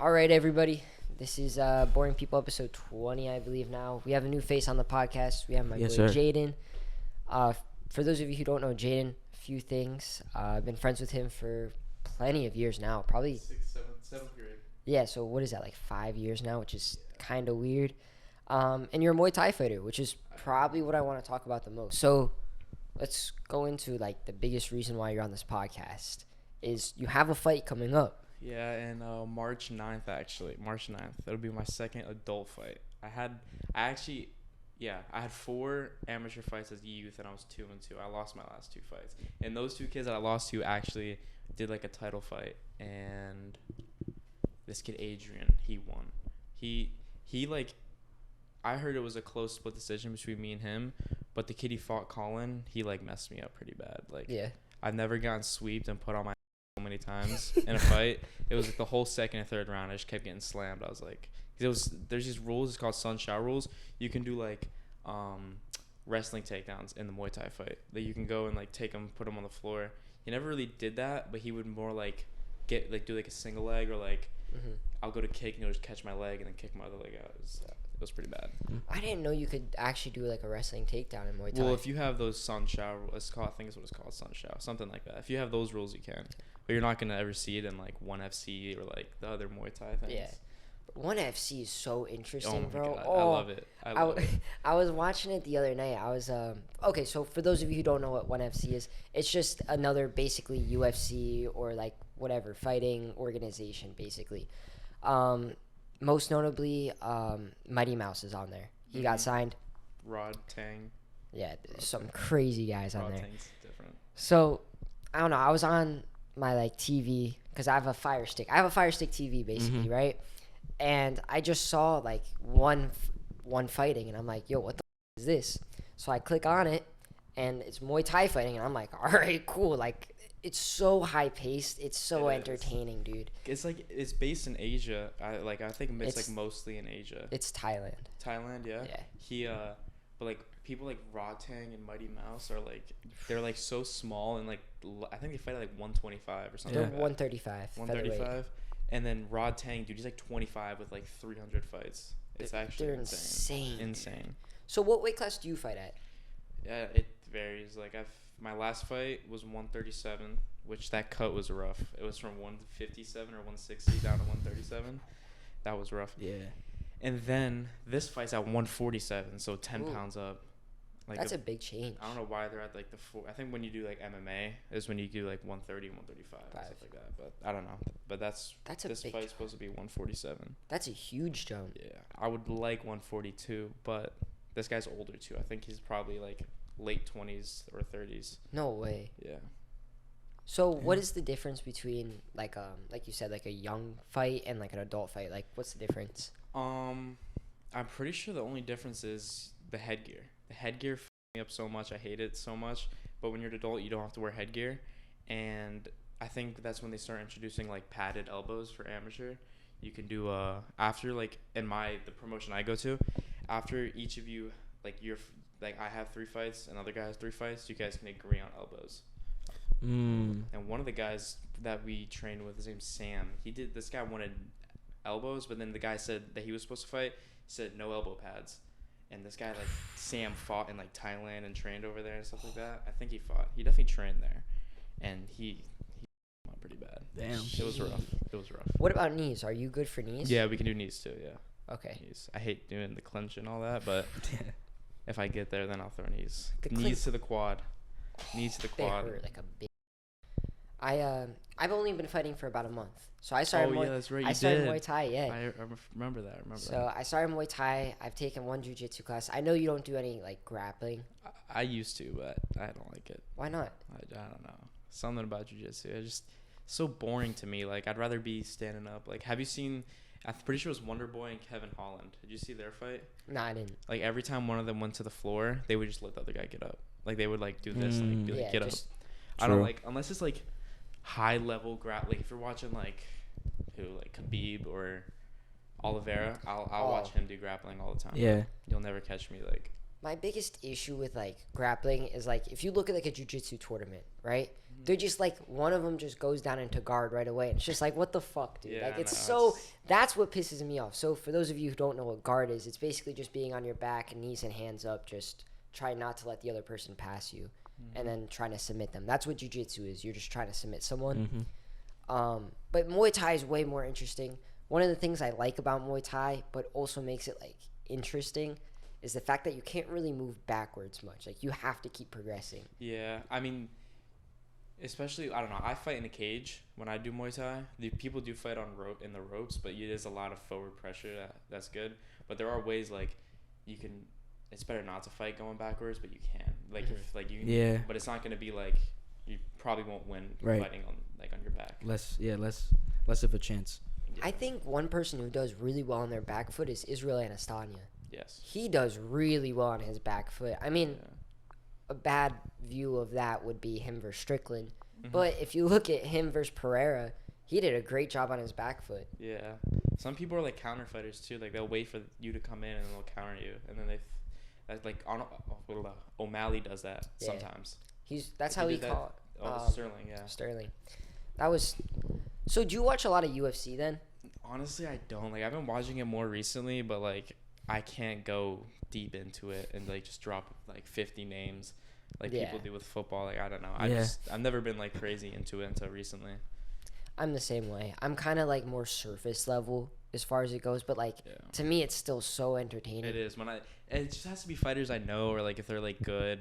All right, everybody. This is Boring People episode 20, I believe now. We have a new face on the podcast. We have my boy Jaydan. For those of you who don't know Jaydan, a few things. I've been friends with him for plenty of years now. Probably 7th grade. Yeah, so what is that, like 5 years now, which is kind of weird. And you're a Muay Thai fighter, which is probably what I want to talk about the most. So let's go into like the biggest reason why you're on this podcast is you have a fight coming up. Yeah, and March 9th, actually. March 9th. That'll be my second adult fight. I had 4 amateur fights as youth, and I was 2-2. I lost my last 2 fights. And those 2 kids that I lost to actually did like a title fight. And this kid, Adrian, he won. He like, I heard it was a close split decision between me and him. But the kid he fought, Colin, he like messed me up pretty bad. Like, yeah. I've never gotten sweeped and put on my so many times in a fight. It was like the whole second and third round I just kept getting slammed. I was like, there's these rules, it's called sunshine rules. You can do like wrestling takedowns in the Muay Thai fight that you can go and like take them, put them on the floor. He never really did that, but he would more like do like a single leg or like I'll go to kick and he'll just catch my leg and then kick my other leg out. It was pretty bad. I didn't know you could actually do like a wrestling takedown in Muay Thai. Well, if you have those sunshine rules, I think it's what it's called, sunshine, something like that. If you have those rules, you can. But you're not going to ever see it in like ONE FC or like the other Muay Thai things. Yeah. ONE FC is so interesting, bro. God. I love it. I love it. I was watching it the other night. I was okay, so for those of you who don't know what ONE FC is, it's just another basically UFC or like whatever fighting organization basically. Most notably, Mighty Mouse is on there. He got signed. Rod Tang. Yeah, there's some crazy guys on there. Tang's different. So, I don't know. I was on my like TV because I have a Fire Stick. I have a Fire Stick TV basically, right? And I just saw like one fighting, and I'm like, yo, what the is this? So I click on it, and it's Muay Thai fighting, and I'm like, all right, cool. Like, it's so high paced. It's so entertaining, dude. It's like it's based in Asia. I think it's like mostly in Asia. It's Thailand. Thailand, yeah. Yeah. But like people like Rotang and Mighty Mouse are like they're like so small and like I think they fight at like 125 or something. They're like that. 135. 135. And then Rod Tang, dude, he's like 25 with like 300 fights. It's actually insane. So what weight class do you fight at? Yeah, it varies. Like my last fight was 137, which that cut was rough. It was from 157 or 160 down to 137. That was rough. Yeah. And then this fight's at 147, so 10 pounds up. Like that's a big change. I don't know why they're at like the 4. I think when you do like MMA is when you do like 130, 135, stuff like that. But I don't know. But this fight's supposed to be 147. That's a huge jump. Yeah, I would like 142, but this guy's older too. I think he's probably like late 20s or 30s. No way. Yeah. So what is the difference between like you said, like a young fight and like an adult fight? Like, what's the difference? I'm pretty sure the only difference is the headgear. The headgear f***ed me up so much. I hate it so much. But when you're an adult, you don't have to wear headgear. And I think that's when they start introducing like padded elbows for amateur. You can do after like in the promotion I go to, after each of you I have 3 fights, another guy has 3 fights. You guys can agree on elbows. And one of the guys that we trained with, his name's Sam. This guy wanted elbows, but then the guy said that he was supposed to fight said no elbow pads. And this guy, like, Sam fought in, like, Thailand and trained over there and stuff like that. I think he definitely trained there. And he went pretty bad. Damn. It was rough. What about knees? Are you good for knees? Yeah, we can do knees, too, yeah. Okay. Knees. I hate doing the clinch and all that, but if I get there, then I'll throw knees. The knees to the quad. Knees to the quad. They hurt like a bitch. I've only been fighting for about a month. So I started that's right. I started Muay Thai, yeah. I remember that. So I started Muay Thai. I've taken 1 jiu-jitsu class. I know you don't do any like grappling. I used to, but I don't like it. Why not? I don't know. Something about jiu-jitsu. It's just so boring to me. Like, I'd rather be standing up. Like, have you seen, I'm pretty sure it was Wonder Boy and Kevin Holland. Did you see their fight? No, I didn't. Like, every time one of them went to the floor, they would just let the other guy get up. Like, they would, like, do this and, like, be like, get up. I don't like, unless it's, like, high-level grappling. Like, if you're watching, like Khabib or Oliveira, I'll watch him do grappling all the time. Yeah. You'll never catch me, like. My biggest issue with like grappling is like if you look at like a jiu-jitsu tournament, right? They're just like one of them just goes down into guard right away, and it's just like what the fuck, dude? Yeah, Like it's no, so that's what pisses me off. So for those of you who don't know what guard is, it's basically just being on your back, knees and hands up, just try not to let the other person pass you, and then trying to submit them. That's what jiu-jitsu is. You're just trying to submit someone. But Muay Thai is way more interesting. One of the things I like about Muay Thai, but also makes it like interesting, is the fact that you can't really move backwards much. Like you have to keep progressing. Yeah, I mean, especially I don't know. I fight in a cage when I do Muay Thai. The people do fight on in the ropes, but it is a lot of forward pressure. That's good. But there are ways like you can. It's better not to fight going backwards, but you can. Like if like you. Yeah. But it's not gonna be like you probably won't win fighting on your back. Less of a chance. Yeah. I think one person who does really well on their back foot is Israel Adesanya. Yes. He does really well on his back foot. I mean, a bad view of that would be him versus Strickland. But if you look at him versus Pereira, he did a great job on his back foot. Yeah. Some people are like counter fighters too. Like they'll wait for you to come in and they'll counter you, and then O'Malley does that sometimes. That's how he caught Sterling. Yeah. Sterling. That was. So do you watch a lot of UFC then? Honestly, I don't. Like I've been watching it more recently, but like I can't go deep into it and like just drop like 50 names like people do with football. Like I don't know. I've never been like crazy into it until recently. I'm the same way. I'm kind of like more surface level as far as it goes, but like to me it's still so entertaining. It is. It just has to be fighters I know, or like if they're like good.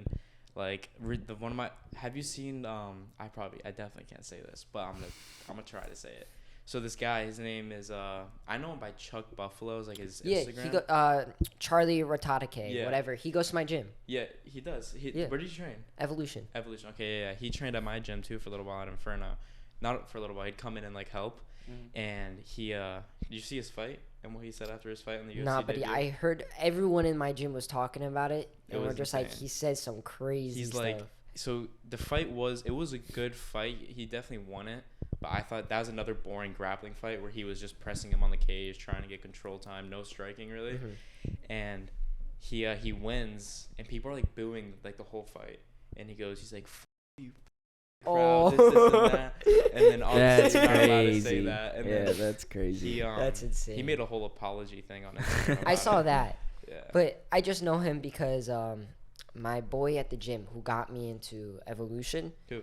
Like have you seen I definitely can't say this, but I'm gonna try to say it. So this guy, his name is I know him by Chuck Buffalo, is like his Instagram. Yeah, Charlie Ratatake, whatever. He goes to my gym. Yeah, he does. Where did you train? Evolution. Okay, yeah. He trained at my gym too for a little while at Inferno. Not for a little while. He'd come in and like help. And he did you see his fight and what he said after his fight in the UFC? Nah, but I heard everyone in my gym was talking about it, and we're just insane. Like he said some crazy stuff. Like, so the fight was a good fight. He definitely won it, but I thought that was another boring grappling fight where he was just pressing him on the cage, trying to get control time, no striking really, and he wins, and people are like booing like the whole fight, and he's like, "F you." Crowd, this and that, and then obviously he's not allowed to say that. And that's crazy. That's insane. He made a whole apology thing on Instagram. I saw that. Yeah. But I just know him because my boy at the gym who got me into Evolution. Who?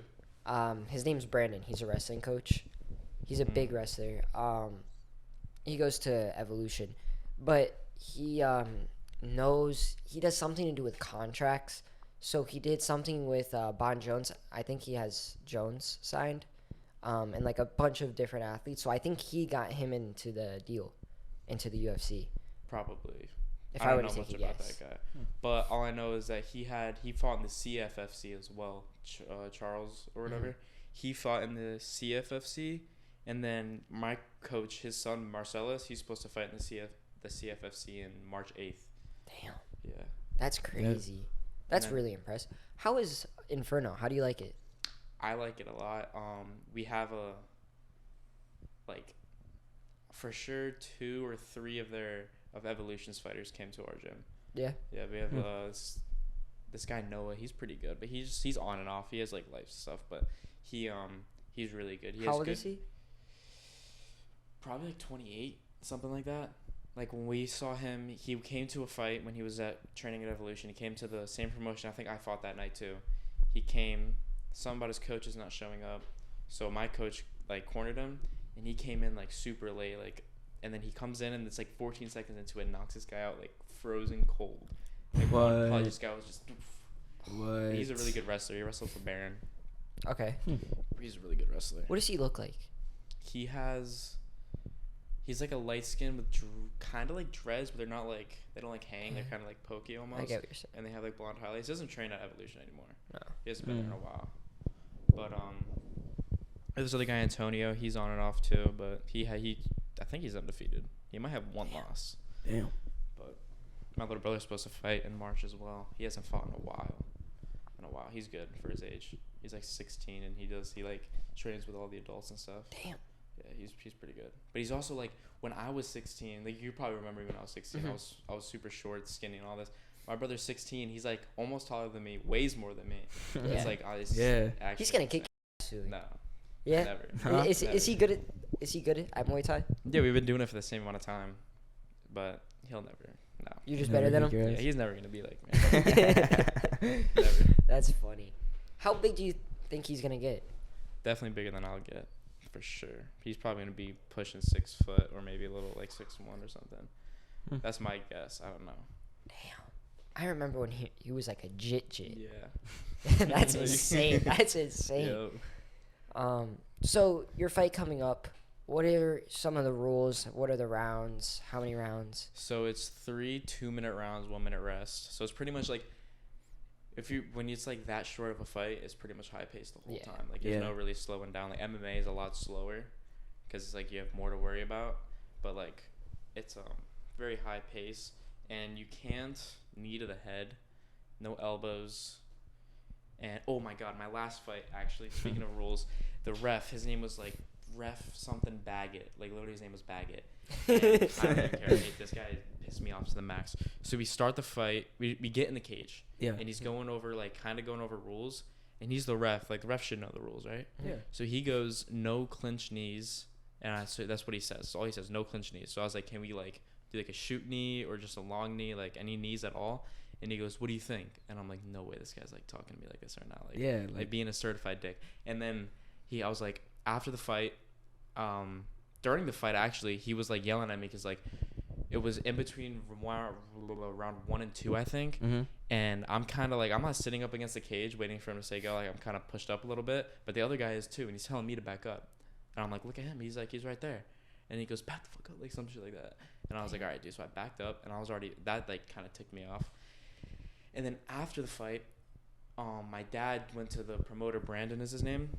His name's Brandon. He's a wrestling coach. He's a big wrestler. He goes to Evolution, but he does something to do with contracts. So he did something with Bon Jones. I think he has Jones signed, and like a bunch of different athletes. So I think he got him into the deal, into the UFC. Probably. If I don't were to know much take about that guy, but all I know is that he fought in the CFFC as well. Charles or whatever. He fought in the CFFC, and then my coach, his son Marcellus, he's supposed to fight in the CFFC in March 8th. Damn. Yeah. That's crazy. Yeah. That's really impressive. How is Inferno? How do you like it? I like it a lot. We have for sure 2 or 3 of Evolution's fighters came to our gym. Yeah. Yeah, we have this guy Noah. He's pretty good, but he's on and off. He has like life stuff, but he's really good. How old is he? Probably like 28, something like that. Like when we saw him, he came to a fight when he was training at Evolution. He came to the same promotion. I think I fought that night too. He came. Something about his coach is not showing up, so my coach like cornered him, and he came in like super late, like, and then he comes in and it's like 14 seconds into it, and knocks this guy out like frozen cold. Like what? This guy was just. What? He's a really good wrestler. He wrestled for Baron. Okay. He's a really good wrestler. What does he look like? He's like a light skin with kind of like dreads, but they don't like hang. They're kind of like pokey almost. I get what you're saying. And they have like blonde highlights. He doesn't train at Evolution anymore. No. He hasn't been there in a while. But there's this other guy Antonio. He's on and off too, but I think he's undefeated. He might have 1 loss. Damn. But my little brother's supposed to fight in March as well. He hasn't fought in a while. He's good for his age. He's like 16, and he like trains with all the adults and stuff. Damn. Yeah, he's pretty good. But he's also like, when I was 16, like you probably remember me when I was 16, I was super short, skinny, and all this. My brother's 16. He's like almost taller than me, weighs more than me. Yeah. It's like it's actually He's gonna kick your ass soon. No. Yeah. Never. Huh? Is he good at Muay Thai? Yeah, we've been doing it for the same amount of time, but he'll never. No. You're just better than him. Yeah, he's never gonna be like me. Never. That's funny. How big do you think he's gonna get? Definitely bigger than I'll get, for sure. He's probably gonna be pushing 6 foot or maybe a little like 6'1" or something. That's my guess. I don't know. Damn. I remember when he was like a jit. Yeah. That's insane. That's insane. Yo. So your fight coming up, what are some of the rules? What are the rounds? How many rounds? So it's 3 2-minute rounds, 1 minute rest. So it's pretty much like when it's like that short of a fight, it's pretty much high paced the whole time. Like there's no really slowing down. Like MMA is a lot slower because it's like you have more to worry about. But like it's very high pace, and you can't knee to the head, no elbows. And oh my god, my last fight actually. Speaking of rules, the ref, his name was like Ref something Baggett. Like literally his name was Baggett. And I don't even care. This guy pissed me off to the max. So we start the fight. We get in the cage. Yeah. And he's going over kind of going over rules. And he's the ref. Like the ref should know the rules, right? Yeah. So he goes no clinch knees, and so that's what he says. So all he says no clinch knees. So I was like, can we like do like a shoot knee or just a long knee, like any knees at all? And he goes, what do you think? And I'm like, no way, this guy's like talking to me like this right now. Like, like being a certified dick. And then I was like, after the fight, during the fight actually, he was like yelling at me because like it was in between round 1 and 2, I think. And I'm kind of like, I'm not sitting up against the cage waiting for him to say go. Like I'm kind of pushed up a little bit, but the other guy is too, and he's telling me to back up. And I'm like, look at him. He's like, he's right there. And he goes, back the fuck up, like some shit like that. And I was like, all right, dude. So I backed up, and I was already, that like kind of ticked me off. And then after the fight, my dad went to the promoter, Brandon is his name,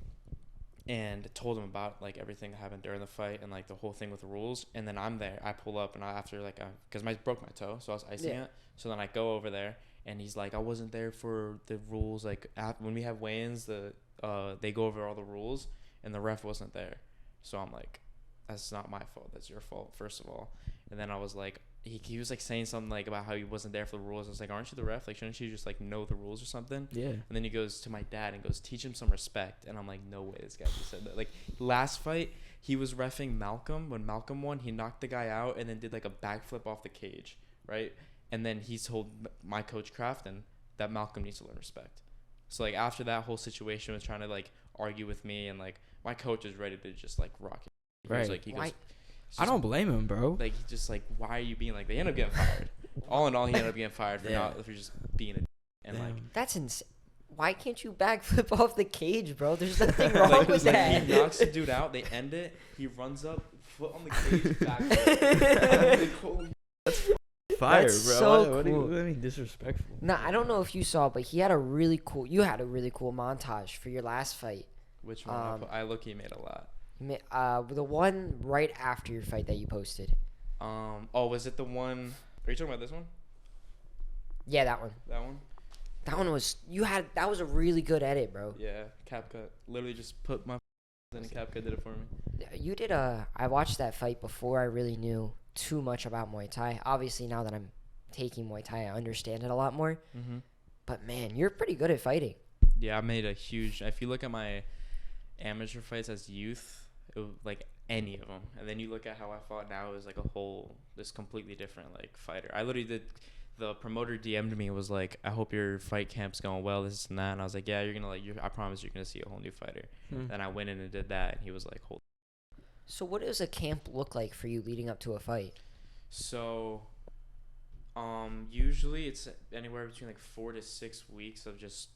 and told him about like everything that happened during the fight and like the whole thing with the rules. And then I'm there. I pull up, and after like because I broke my toe, so I was icing it. So then I go over there, and he's like, I wasn't there for the rules. Like when we have weigh-ins, they go over all the rules, and the ref wasn't there. So I'm like, that's not my fault. That's your fault, first of all. And then I was like, he was like saying something like about how he wasn't there for the rules. I was like, aren't you the ref? Like, shouldn't you just like know the rules or something? Yeah. And then he goes to my dad and goes, teach him some respect. And I'm like, no way, this guy just said that. Like last fight, he was reffing Malcolm. When Malcolm won, he knocked the guy out and then did like a backflip off the cage, right? And then he told my coach Crafton that Malcolm needs to learn respect. So like after that whole situation was trying to like argue with me, and like my coach is ready to just like rock it. He was like, he goes, I don't blame him, bro. Like, he just like, why are you being like? They end up getting fired. All in all, he ended up getting fired for just being a. And like, that's insane. Why can't you backflip off the cage, bro? There's nothing wrong with that. He knocks the dude out. They end it. He runs up, foot on the cage, backflip. That's fire, that's bro. so What cool. do you mean disrespectful? Nah, I don't know if you saw, but you had a really cool montage for your last fight. Which one? I look-y made a lot. The one right after your fight that you posted. Was it the one? Are you talking about this one? Yeah, that one. That one? That one was that was a really good edit, bro. Yeah, CapCut. Literally just put my in CapCut did it for me. You did I watched that fight before I really knew too much about Muay Thai. Obviously, now that I'm taking Muay Thai, I understand it a lot more. Mm-hmm. But man, you're pretty good at fighting. Yeah, I made a huge. If you look at my amateur fights as youth, it was like any of them, and then you look at how I fought now, it was like this completely different like fighter. I literally did. The promoter DM'd me, was like, I hope your fight camp's going well, this and that. And I was like, yeah, you're gonna I promise you're gonna see a whole new fighter. Then I went in and did that, and he was like, hold. So what does a camp look like for you leading up to a fight? So, usually it's anywhere between like 4 to 6 weeks of just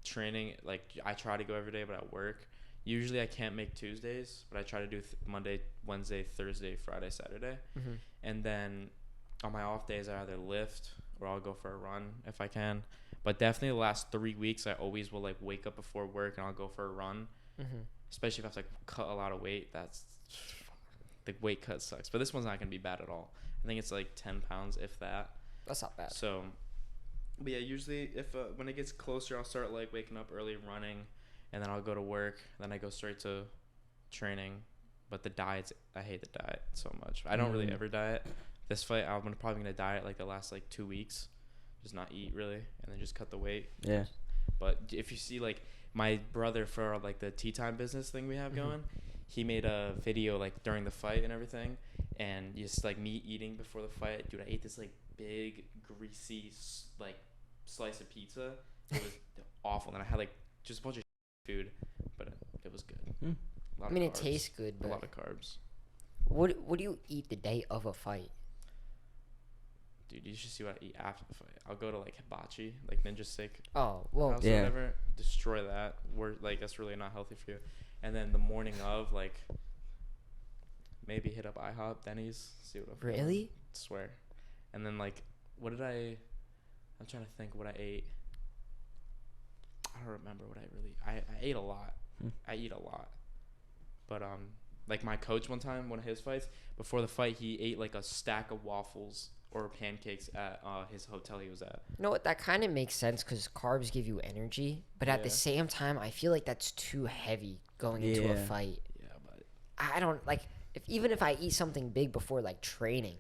training. Like I try to go every day, but at work. Usually I can't make Tuesdays, but I try to do Monday, Wednesday, Thursday, Friday, Saturday. Mm-hmm. And then on my off days, I either lift or I'll go for a run if I can. But definitely the last 3 weeks, I always will like wake up before work and I'll go for a run. Mm-hmm. Especially if I have to like, cut a lot of weight. The weight cut sucks. But this one's not going to be bad at all. I think it's like 10 pounds, if that. That's not bad. So, but yeah, usually when it gets closer, I'll start like waking up early, running. And then I'll go to work. Then I go straight to training. But the diets, I hate the diet so much. I don't really ever diet. This fight, I'm probably going to diet like the last like 2 weeks. just not eat really, and then just cut the weight. Yeah. But if you see like my brother for like the tea time business thing we have going, he made a video like during the fight and everything, and just like me eating before the fight. Dude, I ate this like big greasy like slice of pizza. It was awful, and I had like just a bunch of food, but it was good. I mean, it tastes good, a but lot of carbs. what do you eat the day of a fight? Dude, you should see what I eat after the fight. I'll go to like hibachi, like Ninja Steak Oh, well, house or whatever. Destroy that. We're like, that's really not healthy for you. And then the morning of, like, maybe hit up IHOP, Denny's, see what I'm feeling. really? Swear. And then like, I'm trying to think what I ate. I don't remember what I ate a lot. I eat a lot. But like my coach one time, one of his fights, before the fight, he ate like a stack of waffles or pancakes at his hotel he was at. You know what? That kind of makes sense because carbs give you energy, but at the same time, I feel like that's too heavy going into a fight. Yeah, but I don't like even if I eat something big before like training,